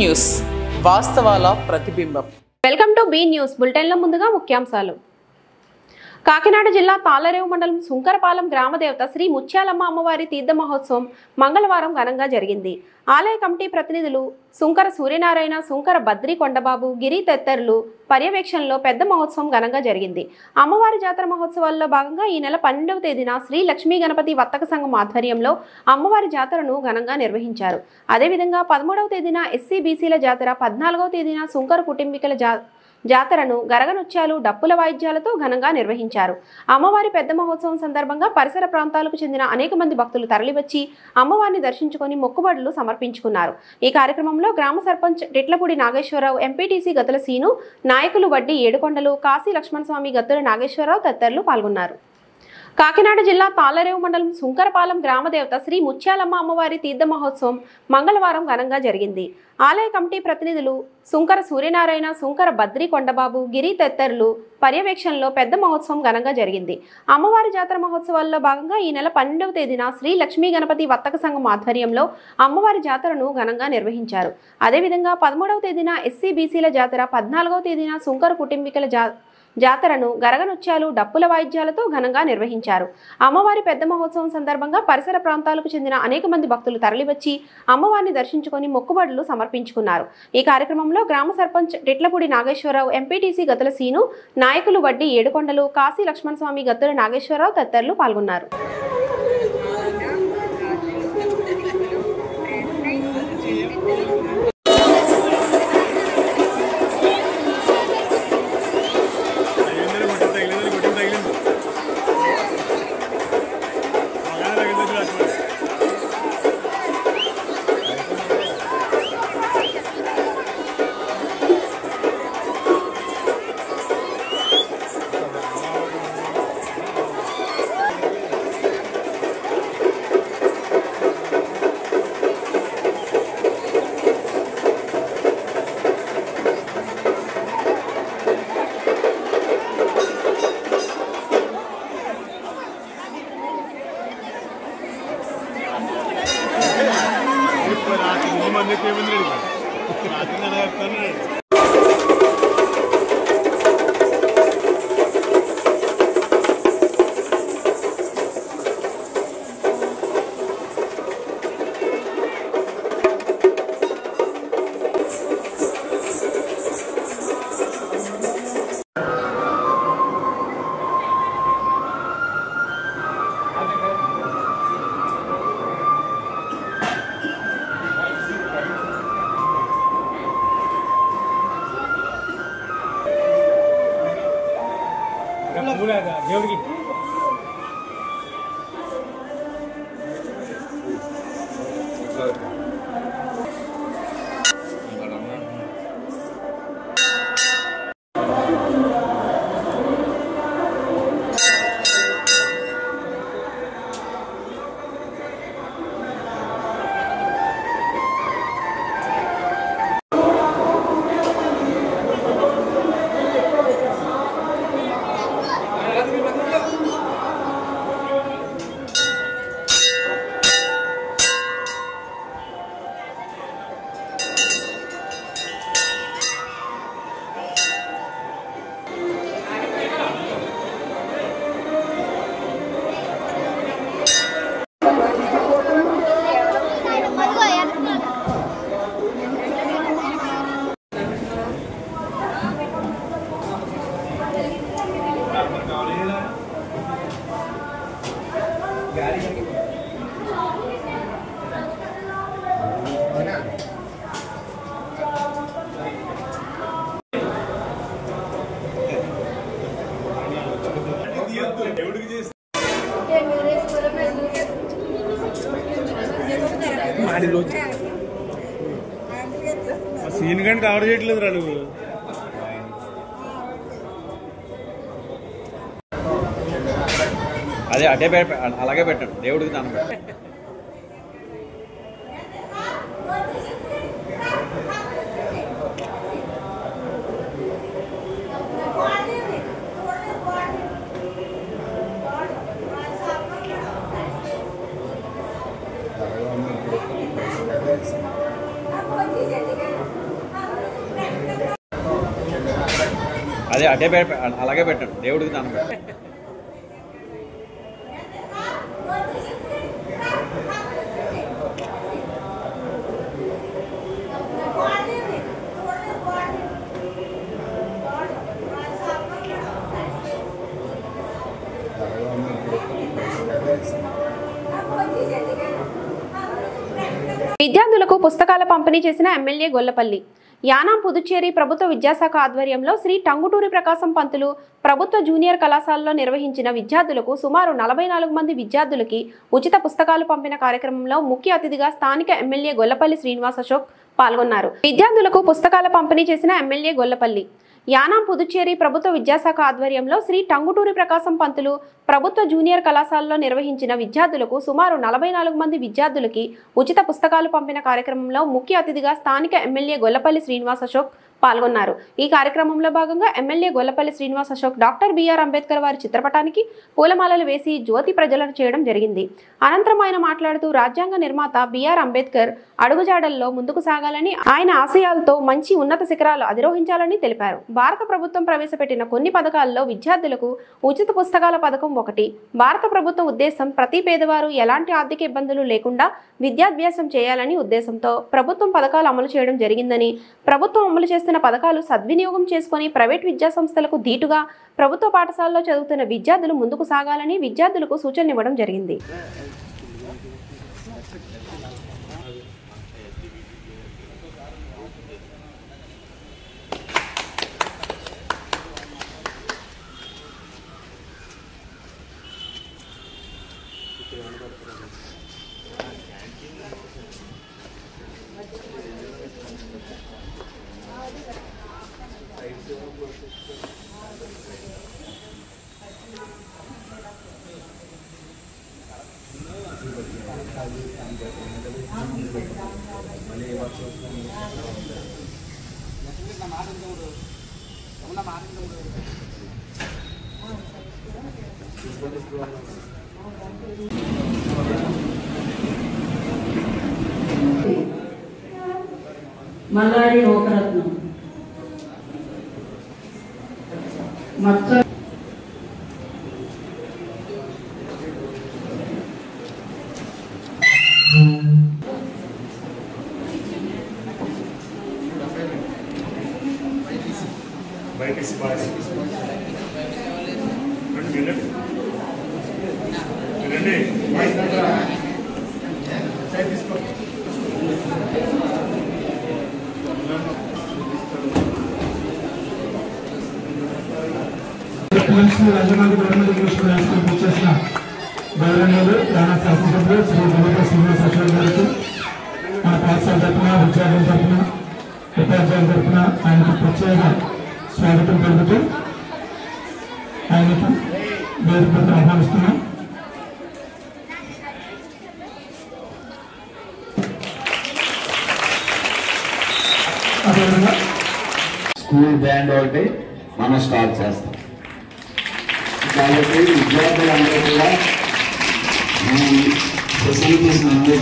News వాస్తవాల ప్రతిబింబం. Welcome to be news. బులెటిన్లో ముందుగా ముఖ్యాంశాలు. కాకినాడ జిల్లా తాళ్లరేవు మండలం సుంకరపాలెం గ్రామదేవత శ్రీ ముత్యాలమ్మ అమ్మవారి తీర్థ మహోత్సవం మంగళవారం ఘనంగా జరిగింది. ఆలయ కమిటీ ప్రతినిధులు సుంకర సూర్యనారాయణ, సుంకర బద్రి కొండబాబు, గిరి తదితరులు పర్యవేక్షణలో పెద్ద మహోత్సవం ఘనంగా జరిగింది. అమ్మవారి జాతర మహోత్సవాల్లో భాగంగా ఈ నెల 12వ తేదీన శ్రీ లక్ష్మీ గణపతి వర్తక సంఘం ఆధ్వర్యంలో అమ్మవారి జాతరను ఘనంగా నిర్వహించారు. అదేవిధంగా 13వ తేదీన ఎస్సీ బీసీల జాతర, 14వ తేదీన సుంకర కుటుంబీకుల జాతరను గరగనృత్యాలు, డప్పుల వాయిద్యాలతో ఘనంగా నిర్వహించారు. అమ్మవారి పెద్ద మహోత్సవం సందర్భంగా పరిసర ప్రాంతాలకు చెందిన అనేక మంది భక్తులు తరలివచ్చి అమ్మవారిని దర్శించుకొని మొక్కుబడులు సమర్పించుకున్నారు. ఈ కార్యక్రమంలో గ్రామ సర్పంచ్ టిట్లపూడి నాగేశ్వరరావు, ఎంపీటీసీ గతుల సీను, నాయకులు వడ్డీ ఏడుకొండలు, కాశీ లక్ష్మణస్వామి, గత్తుల నాగేశ్వరరావు తదితరులు పాల్గొన్నారు. కాకినాడ జిల్లా తాళ్లరేవు మండలం సుంకరపాలెం గ్రామదేవత శ్రీ ముత్యాలమ్మ అమ్మవారి తీర్థ మహోత్సవం మంగళవారం ఘనంగా జరిగింది. ఆలయ కమిటీ ప్రతినిధులు సుంకర సూర్యనారాయణ, సుంకర బద్రి కొండబాబు, గిరి తదితరులు పర్యవేక్షణలో పెద్ద మహోత్సవం ఘనంగా జరిగింది. అమ్మవారి జాతర మహోత్సవాల్లో భాగంగా ఈ నెల 12వ తేదీన శ్రీ లక్ష్మీ గణపతి వర్తక సంఘం ఆధ్వర్యంలో అమ్మవారి జాతరను ఘనంగా నిర్వహించారు. అదేవిధంగా 13వ తేదీన ఎస్సీ బీసీల జాతర, 14వ తేదీన సుంకర కుటుంబీకుల జాతరను గరగనృత్యాలు, డప్పుల వాయిద్యాలతో ఘనంగా నిర్వహించారు. అమ్మవారి పెద్ద మహోత్సవం సందర్భంగా పరిసర ప్రాంతాలకు చెందిన అనేక మంది భక్తులు తరలివచ్చి అమ్మవారిని దర్శించుకొని మొక్కుబడులు సమర్పించుకున్నారు. ఈ కార్యక్రమంలో గ్రామ సర్పంచ్ టిట్లపూడి నాగేశ్వరరావు, ఎంపీటీసీ గతుల సీను, నాయకులు వడ్డీ ఏడుకొండలు, కాశీ లక్ష్మణస్వామి, గత్తుల నాగేశ్వరరావు తదితరులు పాల్గొన్నారు. దేవుడికి సీన్ కానీ కవర్ చేయట్లేదు రా నువ్వు. అదే అటే అలాగే పెట్టండి, దేవుడికి దానం పెట్టండి. అదే అటే అలాగే పెట్టండి, దేవుడికి దండం పెట్టండి. విద్యార్థులకు పుస్తకాల పంపిణీ చేసిన ఎమ్మెల్యే గొల్లపల్లి. యానాం పుదుచ్చేరి ప్రభుత్వ విద్యాశాఖ ఆధ్వర్యంలో శ్రీ టంగుటూరి ప్రకాశం పంతులు ప్రభుత్వ జూనియర్ కళాశాలలో నిర్వహించిన విద్యార్థులకు సుమారు 44 మంది విద్యార్థులకి ఉచిత పుస్తకాలు పంపిన కార్యక్రమంలో ముఖ్య అతిథిగా స్థానిక ఎమ్మెల్యే గొల్లపల్లి శ్రీనివాస్ అశోక్ పాల్గొన్నారు. విద్యార్థులకు పుస్తకాల పంపిణీ చేసిన ఎమ్మెల్యే గొల్లపల్లి యానాం పుదుచ్చేరి ప్రభుత్వ విద్యాశాఖ ఆధ్వర్యంలో శ్రీ టంగుటూరి ప్రకాశం పంతులు ప్రభుత్వ జూనియర్ కళాశాలలో నిర్వహించిన విద్యార్థులకు సుమారు 44 మంది విద్యార్థులకి ఉచిత పుస్తకాలు పంపిన కార్యక్రమంలో ముఖ్య అతిథిగా స్థానిక ఎమ్మెల్యే గొల్లపల్లి శ్రీనివాస్ అశోక్ పాల్గొన్నారు. ఈ కార్యక్రమంలో భాగంగా MLA Gollapalli Srinivas Ashok doctor BR Ambedkar వారి చిత్రపటానికి పూలమాలలు వేసి జ్యోతి ప్రజ్వలన చేయడం జరిగింది. అనంతరం ఆయన మాట్లాడుతూ రాజ్యాంగ నిర్మాత బిఆర్ అంబేద్కర్ అడుగుజాడల్లో ముందుకు సాగాలని, ఆయన ఆశయాలతో మంచి ఉన్నత శిఖరాలు అధిరోహించాలని తెలిపారు. భారత ప్రభుత్వం ప్రవేశపెట్టిన కొన్ని పథకాల్లో విద్యార్థులకు ఉచిత పుస్తకాల పథకం ఒకటి. భారత ప్రభుత్వం ఉద్దేశం ప్రతి పేదవారు ఎలాంటి ఆర్థిక ఇబ్బందులు లేకుండా విద్యాభ్యాసం చేయాలని ఉద్దేశంతో ప్రభుత్వం పథకాలు అమలు చేయడం జరిగిందని, ప్రభుత్వం అమలు చేస్తున్న పథకాలు సద్వినియోగం చేసుకుని ప్రైవేట్ విద్యా సంస్థలకు ధీటుగా ప్రభుత్వ పాఠశాలలో చదువుతున్న విద్యార్థులు ముందుకు సాగాలని విద్యార్థులకు సూచనలు ఇవ్వడం జరిగింది. మల్లాడి లోకరత్నం మచ్చ Rajahmundry government English medium school వచ్చేసిన గౌరవనీయులు రాణా శాసనసభ్యులు శ్రీ గొల్లపల్లి శ్రీనివాస్ అశోక్ గారికి మన పాఠశాల తరఫున, విద్యార్థుల తరఫున, ఉపాధ్యాయుల తరఫున ఆయనకు ప్రత్యేక స్వాగతం పలుకుతూ ఆయనకు వేదికను ఆహ్వానిస్తున్నాం. అదేవిధంగా స్కూల్ బ్యాండ్ ఒకటి మనం స్టార్ట్ చేస్తాం. కాబట్టి విద్యార్థులందరూ కూడా ఈ ఫెసిలిటీస్ ముందు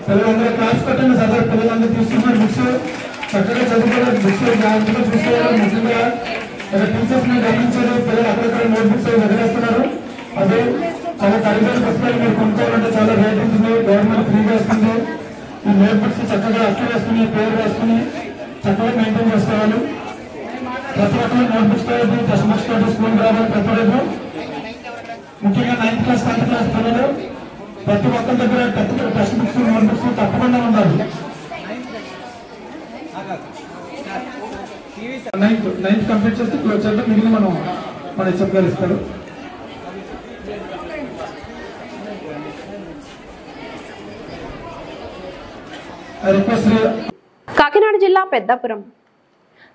పిల్లలందరూ క్లాస్ పెట్టండి సార్. పిల్లలందరూ చూస్తున్నారు బుక్స్ చక్కగా చదువుకోవాలి, బుక్స్ జాగ్రత్తగా చూసుకోవాలి. ముఖ్యంగా టీచర్స్ ని గమనించారు, పిల్లలు అక్కడక్కడ నోట్ బుక్స్ వదిలేస్తున్నారు. అది చాలా ఖరీదైన పుస్తకాలు మీరు కొనుక్కోవాలంటే చాలా రేట్ ఉంటుంది. గవర్నమెంట్ ఫ్రీగా ఇస్తుంది. ఈ నోట్ బుక్స్ చక్కగా అట్లు వేసుకుని, పేరు వేసుకుని చక్కగా మెయింటైన్ చేసుకోవాలి. ప్రతి ఒక్కరు నోట్ బుక్స్ తోటి, టెక్స్ట్ బుక్స్ తోటి స్కూల్ రావాలి. ప్రతి ఒక్కరు ముఖ్యంగా 9th క్లాస్ 10th క్లాస్ పిల్లలు ప్రతి ఒక్కరి దగ్గర టెక్స్ట్ బుక్స్, నోట్ బుక్స్ తప్పకుండా ఉండాలి. 9th కంప్లీట్ చేస్తే క్లోజ్ చేద్దాం. మిగిలిన మన హెచ్ఎం గారు ఇస్తారు. కాకినాడ జిల్లా పెద్దాపురం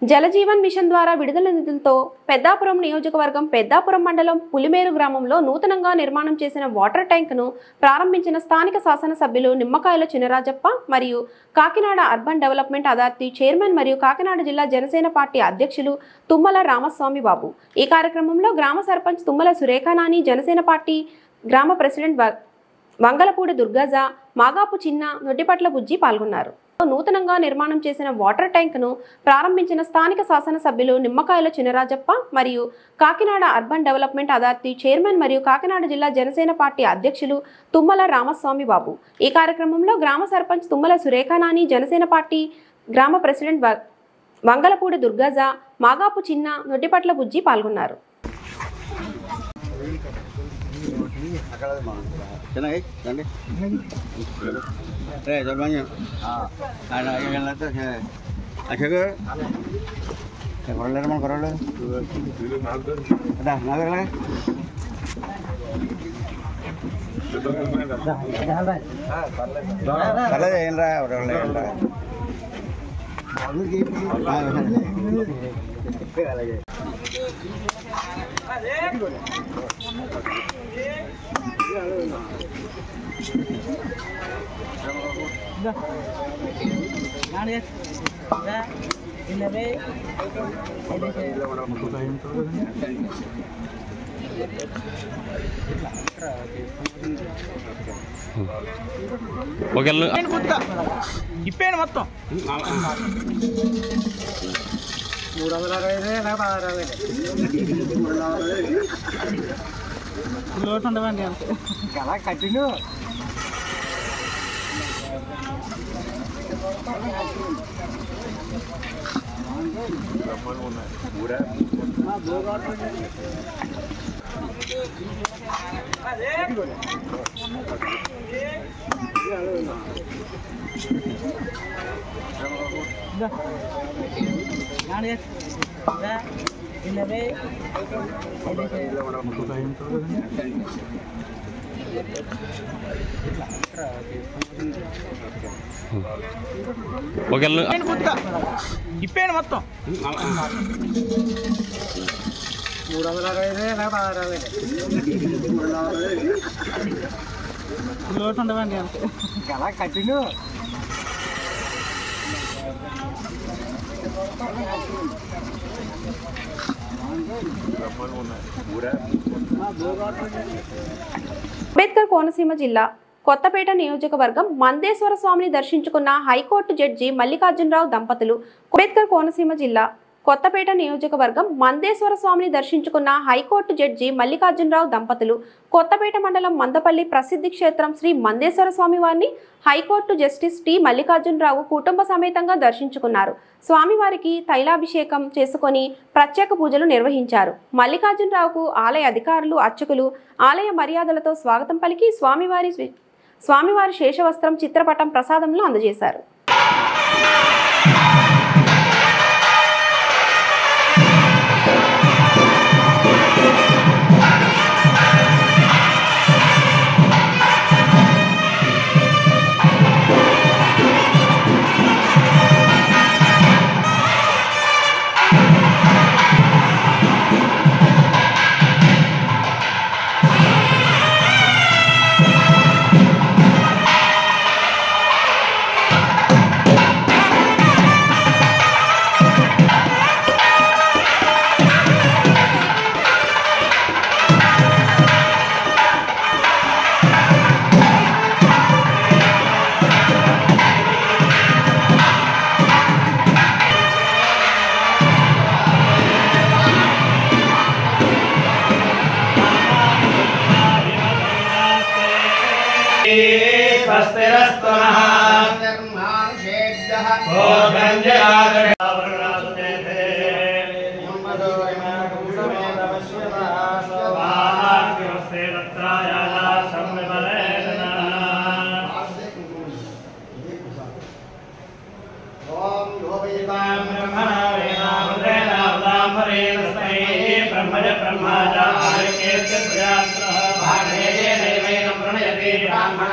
జలజీవన్ మిషన్ ద్వారా విడుదల నిధులతో పెద్దాపురం నియోజకవర్గం పెద్దాపురం మండలం పులిమేరు గ్రామంలో నూతనంగా నిర్మాణం చేసిన వాటర్ ట్యాంకును ప్రారంభించిన స్థానిక శాసనసభ్యులు నిమ్మకాయల చినరాజప్ప మరియు Kakinada urban development authority chairman మరియు కాకినాడ జిల్లా జనసేన పార్టీ అధ్యక్షులు తుమ్మల రామస్వామి బాబు. ఈ కార్యక్రమంలో గ్రామ సర్పంచ్ తుమ్మల సురేఖానాని, జనసేన పార్టీ గ్రామ ప్రెసిడెంట్ వంగలపూడి దుర్గజ, మాగాపు చిన్న, నొట్టిపట్ల బుజ్జి పాల్గొన్నారు. నూతనంగా నిర్మాణం చేసిన వాటర్ ట్యాంకును ప్రారంభించిన స్థానిక శాసనసభ్యులు నిమ్మకాయల చినరాజప్ప మరియు Kakinada urban development authority chairman మరియు కాకినాడ జిల్లా జనసేన పార్టీ అధ్యక్షులు తుమ్మల రామస్వామి బాబు. ఈ కార్యక్రమంలో గ్రామ సర్పంచ్ తుమ్మల సురేఖానాని, జనసేన పార్టీ గ్రామ ప్రెసిడెంట్ వంగలపూడి దుర్గజ, మాగాపు చిన్న, నొట్టిపట్ల బుజ్జి పాల్గొన్నారు. ఇప్పేయండి మొత్తం 360 ఉండవండి అలా కంటిన్యూ. ఇప్పేయండి మొత్తం 360 ఉండవండి అలా కంటిన్యూ. అంబేద్కర్ కోనసీమ జిల్లా కొత్తపేట నియోజకవర్గం మందేశ్వర స్వామిని దర్శించుకున్న హైకోర్టు జడ్జి మల్లికార్జునరావు దంపతులు. అంబేద్కర్ కోనసీమ జిల్లా కొత్తపేట నియోజకవర్గం మందేశ్వర స్వామిని దర్శించుకున్న హైకోర్టు జడ్జి మల్లికార్జునరావు దంపతులు కొత్తపేట మండలం మందపల్లి ప్రసిద్ధి క్షేత్రం శ్రీ మందేశ్వర స్వామి వారిని హైకోర్టు జస్టిస్ టి మల్లికార్జునరావు కుటుంబ సమేతంగా దర్శించుకున్నారు. స్వామివారికి తైలాభిషేకం చేసుకొని ప్రత్యేక పూజలు నిర్వహించారు. మల్లికార్జునరావుకు ఆలయ అధికారులు, అర్చకులు ఆలయ మర్యాదలతో స్వాగతం పలికి స్వామివారి శేషవస్త్రం, చిత్రపటం ప్రసాదంలో అందజేశారు. ब्राह्मण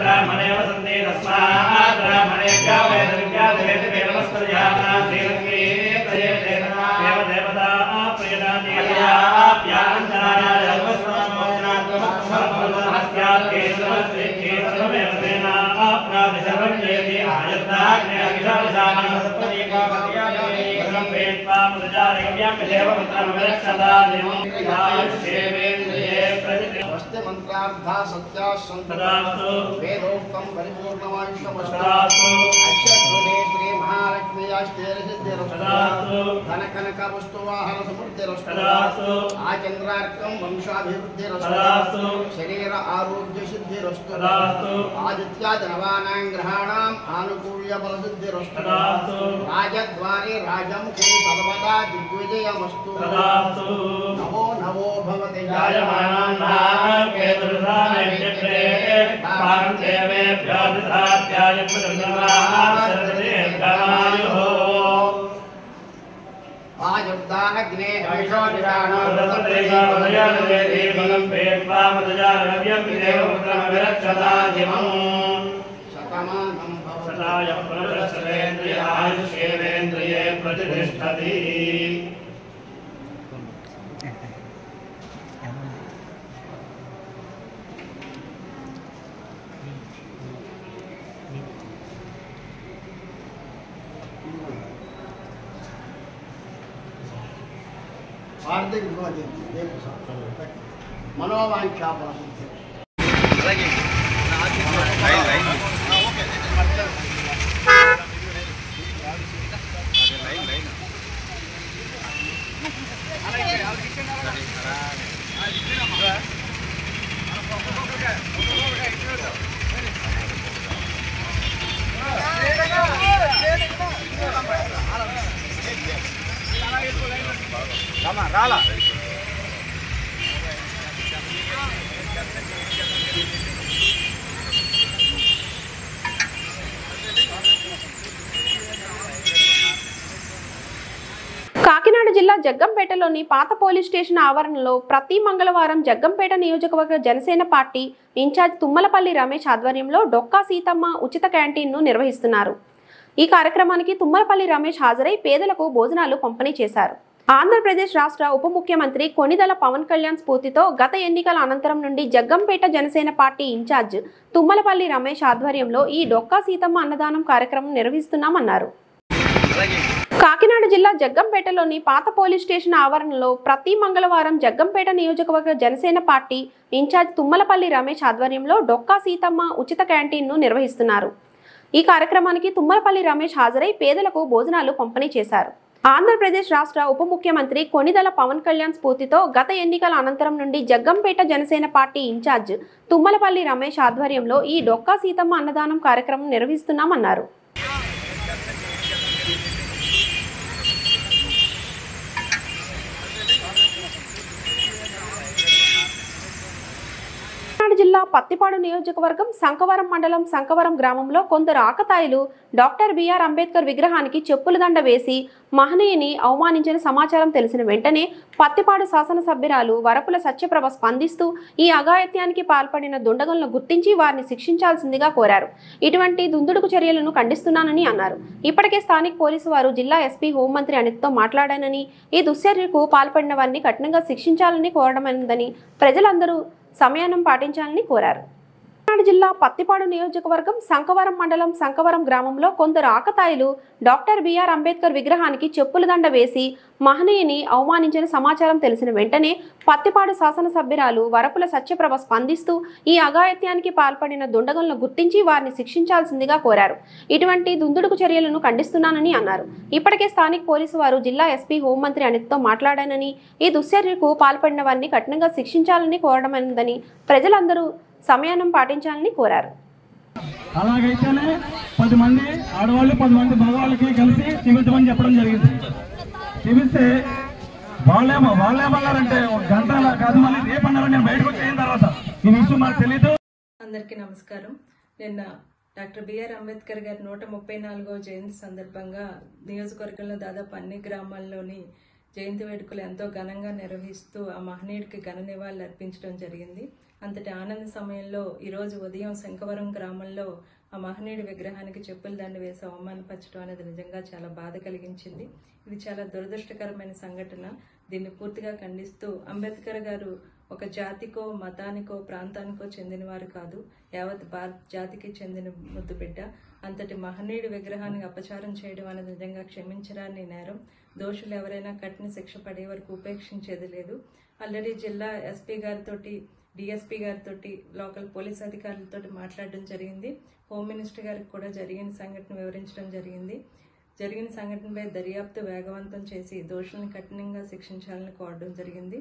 ब्राह्मणे वसन्ते तस्मात् ब्राह्मणेभ्यो वेदविद्यादेवेभ्यो नमस्कृत्याः श्रीलक्ष्मी प्रजयतेना देवदेवता प्रियदानेयाप्यान्तराय नमस्कृत्यात् केशवस्ते केशवमेव तेना प्रादिशर्वं जयति आयत्ताग्नेयविशालशानं सत्त्वमेकापत्याः वेत्वा मुदजारगम्यं देवपुत्रमविरक्षता देवं आयुष्येवेन्द्रिये प्रतिष्ठते मंत्रार्था सत्या तदास्तु वेदोक्तं परिपूर्णमायुष्यमस्तु तदास्तु श्री महालक्ष्मी अष्टैर्सिद्धिरस्तु तदास्तु धनकनक वस्तुवाहन समृद्धिरस्तु तदास्तु आचन्द्रार्कं वंशाभिवृद्धिरस्तु तदास्तु शरीर आरोग्य सिद्धिरस्तु तदास्तु आदित्यादि नवानां ग्रहाणाम् आनुकूल्य बलसिद्धिरस्तु तदास्तु राजद्वारे राजमुखे सर्वदा दिग्विजयमस्तु तदास्तु नमो नमो भवते जायमानानां केतुर्धामेत्यत्रे पारं देवेभ्यो दधात्याय पुनर्नवाः सर्वदेवतायुः आजुब्दाग्ने हविषोदिराणो दत्तदेवावदयानवेदीफलं पेत्वा मदजारव्यं देवपुत्रमविरक्षता जिमम् शतमानं भवति सदाय पुनरक्षतेन्द्रियायुष्येवेन्द्रिये प्रतिष्ठति हार्दिक मनोवांछा రాలా కాకినాడ జిల్లా జగ్గంపేటలోని పాత పోలీస్ స్టేషన్ ఆవరణలో ప్రతి మంగళవారం జగ్గంపేట నియోజకవర్గ జనసేన పార్టీ ఇన్ఛార్జ్ తుమ్మలపల్లి రమేష్ ఆధ్వర్యంలో డొక్కా సీతమ్మ ఉచిత క్యాంటీన్ను నిర్వహిస్తున్నారు. ఈ కార్యక్రమానికి తుమ్మలపల్లి రమేష్ హాజరై పేదలకు భోజనాలు పంపిణీ చేశారు. ఆంధ్రప్రదేశ్ రాష్ట్ర ఉప ముఖ్యమంత్రి కొణిదెల పవన్ కళ్యాణ్ స్ఫూర్తితో గత ఎన్నికల అనంతరం నుండి జగ్గంపేట జనసేన పార్టీ ఇన్ఛార్జ్ తుమ్మలపల్లి రమేష్ ఆధ్వర్యంలో ఈ డొక్కా సీతమ్మ అన్నదానం కార్యక్రమం నిర్వహిస్తున్నామన్నారు. కాకినాడ జిల్లా జగ్గంపేటలోని పాత పోలీస్ స్టేషన్ ఆవరణలో ప్రతి మంగళవారం జగ్గంపేట నియోజకవర్గ జనసేన పార్టీ ఇన్ఛార్జ్ తుమ్మలపల్లి రమేష్ ఆధ్వర్యంలో డొక్కా సీతమ్మ ఉచిత క్యాంటీన్ను నిర్వహిస్తున్నారు. ఈ కార్యక్రమానికి తుమ్మలపల్లి రమేష్ హాజరై పేదలకు భోజనాలు పంపిణీ చేశారు. ఆంధ్రప్రదేశ్ రాష్ట్ర ఉప ముఖ్యమంత్రి కొణిదెల పవన్ కళ్యాణ్ స్ఫూర్తితో గత ఎన్నికల అనంతరం నుండి జగ్గంపేట జనసేన పార్టీ ఇన్ఛార్జ్ తుమ్మలపల్లి రమేష్ ఆధ్వర్యంలో ఈ డొక్కా సీతమ్మ అన్నదానం కార్యక్రమం నిర్వహిస్తున్నామన్నారు. జిల్లా పత్తిపాడు నియోజకవర్గం శంకవరం మండలం శంకవరం గ్రామంలో కొందరు ఆకతాయిలు డాక్టర్ బిఆర్ అంబేద్కర్ విగ్రహానికి చెప్పుల దండ వేసి మహనీయుని అవమానించిన సమాచారం తెలిసిన వెంటనే పత్తిపాడు శాసనసభ్యురాలు వరపుల సత్యప్రభ స్పందిస్తూ ఈ అఘాయిత్యానికి పాల్పడిన దుండగులను గుర్తించి వారిని శిక్షించాల్సిందిగా కోరారు. ఇటువంటి దుందుడుకు చర్యలను ఖండిస్తున్నానని అన్నారు. ఇప్పటికే స్థానిక పోలీసు వారు జిల్లా ఎస్పీ హోంమంత్రి అనిత్తో మాట్లాడానని ఈ దుశ్చర్యకు పాల్పడిన వారిని కఠినంగా శిక్షించాలని కోరడమైందని ప్రజలందరూ సంయమనం పాటించాలని కోరారు. కాకినాడ జిల్లా పత్తిపాడు నియోజకవర్గం శంకవరం మండలం శంకవరం గ్రామంలో కొందరు ఆకతాయిలు డాక్టర్ బిఆర్ అంబేద్కర్ విగ్రహానికి చెప్పుల దండ వేసి మహనీయుని అవమానించిన సమాచారం తెలిసిన వెంటనే పత్తిపాడు శాసనసభ్యురాలు వరపుల సత్యప్రభ స్పందిస్తూ ఈ అఘాయిత్యానికి పాల్పడిన దుండగులను గుర్తించి వారిని శిక్షించాల్సిందిగా కోరారు. ఇటువంటి దుందుడుకు చర్యలను ఖండిస్తున్నానని అన్నారు. ఇప్పటికే స్థానిక పోలీసు వారు జిల్లా ఎస్పీ హోంమంత్రి అనిత్తో మాట్లాడానని ఈ దుశ్చర్యకు పాల్పడిన వారిని కఠినంగా శిక్షించాలని కోరడమైందని ప్రజలందరూ సంయమనం పాటించాలని కోరారు. అలాగైతేనే 10 మంది ఆడవాళ్ళు 10 మంది మగవాళ్ళకి కలిసి చూపించమని చెప్పడం జరిగింది. చూపిస్తే వాళ్ళేమన్నారంటే గంట కాదు మళ్ళీ రేపన్నారు. నేను బయటకు వచ్చిన తర్వాత ఈ విషయం నాకు తెలీదు. అందరికీ నమస్కారం. నిన్న డాక్టర్ బిఆర్ అంబేద్కర్ గారి 134వ జయంతి సందర్భంగా నియోజకవర్గంలో దాదాపు అన్ని గ్రామాల్లోని జయంతి వేడుకలు ఎంతో ఘనంగా నిర్వహిస్తూ ఆ మహనీయుడికి ఘన నివాళులు అర్పించడం జరిగింది. అంతటి ఆనంద సమయంలో ఈరోజు ఉదయం శంకవరం గ్రామంలో ఆ మహనీయుడి విగ్రహానికి చెప్పుల దండ వేసి అవమానపరచడం అనేది నిజంగా చాలా బాధ కలిగించింది. ఇది చాలా దురదృష్టకరమైన సంఘటన. దీన్ని పూర్తిగా ఖండిస్తూ అంబేద్కర్ గారు ఒక జాతికో మతానికో ప్రాంతానికో చెందినవారు కాదు, యావత్ భారత జాతికి చెందిన ముద్దు బిడ్డ. అంతటి మహనీయుడి విగ్రహానికి అపచారం చేయడం అనేది నిజంగా క్షమించరాని నేరం. దోషులు ఎవరైనా కఠిన శిక్ష పడే వరకు ఉపేక్షించేది లేదు. ఆల్రెడీ జిల్లా ఎస్పీ గారితో, డిఎస్పీ గారితో, లోకల్ పోలీస్ అధికారులతో మాట్లాడడం జరిగింది. హోమ్ మినిస్టర్ గారికి కూడా జరిగిన సంఘటన వివరించడం జరిగింది. జరిగిన సంఘటనపై దర్యాప్తు వేగవంతం చేసి దోషులను కఠినంగా శిక్షించాలని కోరడం జరిగింది.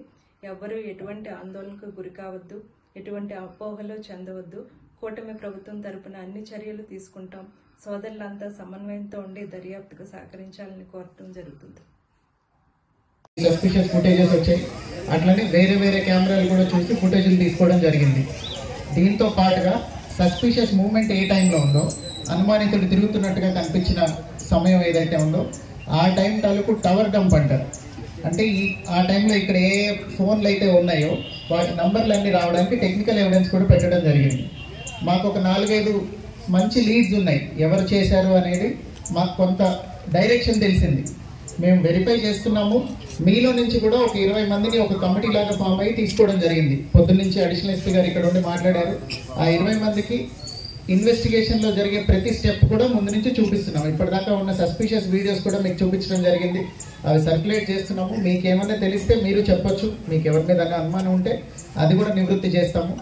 ఎవ్వరూ ఎటువంటి ఆందోళనకు గురి కావద్దు, ఎటువంటి అపోహలు చెందవద్దు. కూటమి ప్రభుత్వం తరపున అన్ని చర్యలు తీసుకుంటాం. సోదరులంతా సమన్వయంతో ఉండి దర్యాప్తుకు సహకరించాలని కోరటం జరుగుతుంది. సస్పిషియస్ ఫుటేజెస్ వచ్చాయి. అట్లనే వేరే వేరే కెమెరాలు కూడా చూసి ఫుటేజ్లు తీసుకోవడం జరిగింది. దీంతో పాటుగా సస్పిషియస్ మూవ్మెంట్ ఏ టైంలో ఉందో, అనుమానితుడు తిరుగుతున్నట్టుగా కనిపించిన సమయం ఏదైతే ఉందో ఆ టైం తాలూకు టవర్ డంప్ అంటారు. అంటే ఆ టైంలో ఇక్కడ ఏ ఫోన్లు అయితే ఉన్నాయో వాటి నంబర్లు అన్నీ రావడానికి టెక్నికల్ ఎవిడెన్స్ కూడా పెట్టడం జరిగింది. మాకు ఒక 4-5 మంచి లీడ్స్ ఉన్నాయి. ఎవరు చేశారు అనేది మాకు కొంత డైరెక్షన్ తెలిసింది. మేము వెరిఫై చేస్తున్నాము. మీలో నుంచి కూడా ఒక 20 మందిని ఒక కమిటీ లాగా ఫామ్ అయ్యి తీసుకోవడం జరిగింది. పొద్దున్నుంచి అడిషనల్ ఎస్పీ గారు ఇక్కడ ఉండి మాట్లాడారు. ఆ 20 మందికి ఇన్వెస్టిగేషన్లో జరిగే ప్రతి స్టెప్ కూడా ముందు నుంచి చూపిస్తున్నాం. ఇప్పటిదాకా ఉన్న సస్పిషియస్ వీడియోస్ కూడా మీకు చూపించడం జరిగింది. అవి సర్క్యులేట్ చేస్తున్నాము. మీకు ఏమైనా తెలిస్తే మీరు చెప్పొచ్చు. మీకు ఎవరి మీద అనుమానం ఉంటే అది కూడా నివృత్తి చేస్తాము.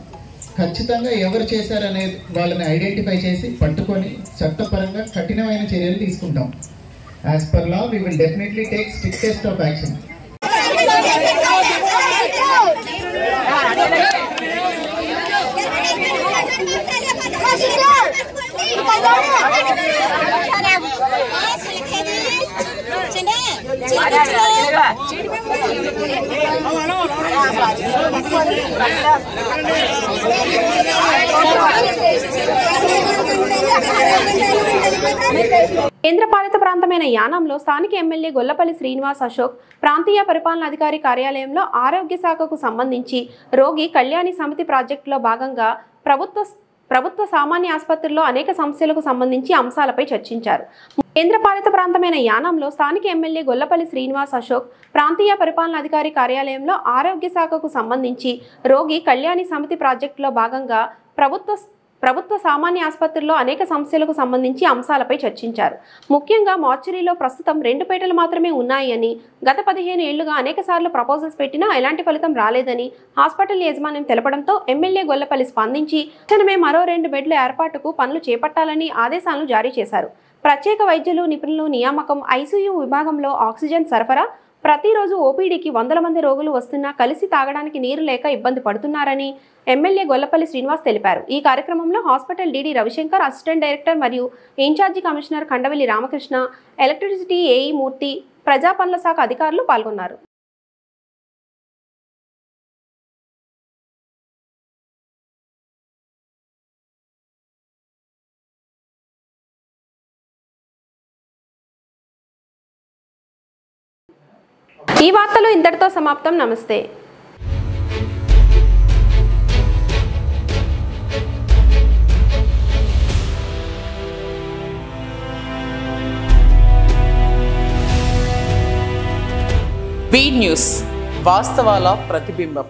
ఖచ్చితంగా ఎవరు చేశారనే వాళ్ళని ఐడెంటిఫై చేసి పట్టుకొని చట్టపరంగా కఠినమైన చర్యలు తీసుకుంటాం. As per law, we will definitely take strictest of action. కేంద్రపాలిత ప్రాంతమైన యానాంలో స్థానిక ఎమ్మెల్యే గొల్లపల్లి శ్రీనివాస్ అశోక్ ప్రాంతీయ పరిపాలనాధికారి కార్యాలయంలో ఆరోగ్య శాఖకు సంబంధించి రోగి కళ్యాణి సమితి ప్రాజెక్టులో భాగంగా ప్రభుత్వ సామాన్య ఆసుపత్రుల్లో అనేక సమస్యలకు సంబంధించి అంశాలపై చర్చించారు. కేంద్రపాలిత ప్రాంతమైన యానాంలో స్థానిక ఎమ్మెల్యే గొల్లపల్లి శ్రీనివాస్ అశోక్ ప్రాంతీయ పరిపాలనాధికారి కార్యాలయంలో ఆరోగ్య శాఖకు సంబంధించి రోగి కళ్యాణి సమితి ప్రాజెక్టులో భాగంగా ప్రభుత్వ సామాన్య ఆసుపత్రుల్లో అనేక సమస్యలకు సంబంధించి అంశాలపై చర్చించారు. ముఖ్యంగా మార్చురీలో ప్రస్తుతం 2 పీటలు మాత్రమే ఉన్నాయని, గత 15 ఏళ్లుగా అనేక సార్లు ప్రపోజల్స్ పెట్టినా ఎలాంటి ఫలితం రాలేదని హాస్పిటల్ యాజమాన్యం తెలపడంతో ఎమ్మెల్యే గొల్లపల్లి స్పందించి తక్షణమే మరో 2 బెడ్ల ఏర్పాటుకు పనులు చేపట్టాలని ఆదేశాలను జారీ చేశారు. ప్రత్యేక వైద్యులు, నిపుణులు నియామకం, ఐసీయూ విభాగంలో ఆక్సిజన్ సరఫరా, ప్రతిరోజు ఓపీడీకి 100 మంది రోగులు వస్తున్నా కలిసి తాగడానికి నీరు లేక ఇబ్బంది పడుతున్నారని ఎమ్మెల్యే గొల్లపల్లి శ్రీనివాస్ తెలిపారు. ఈ కార్యక్రమంలో hospital DD Ravishankar, assistant director మరియు in charge commissioner Kandavelli Ramakrishna, electricity AE Murthy, ప్రజాపనుల శాఖ అధికారులు పాల్గొన్నారు. ఈ వార్తలు ఇంతటితో సమాప్తం. నమస్తే. బీ న్యూస్, వాస్తవాల ప్రతిబింబం.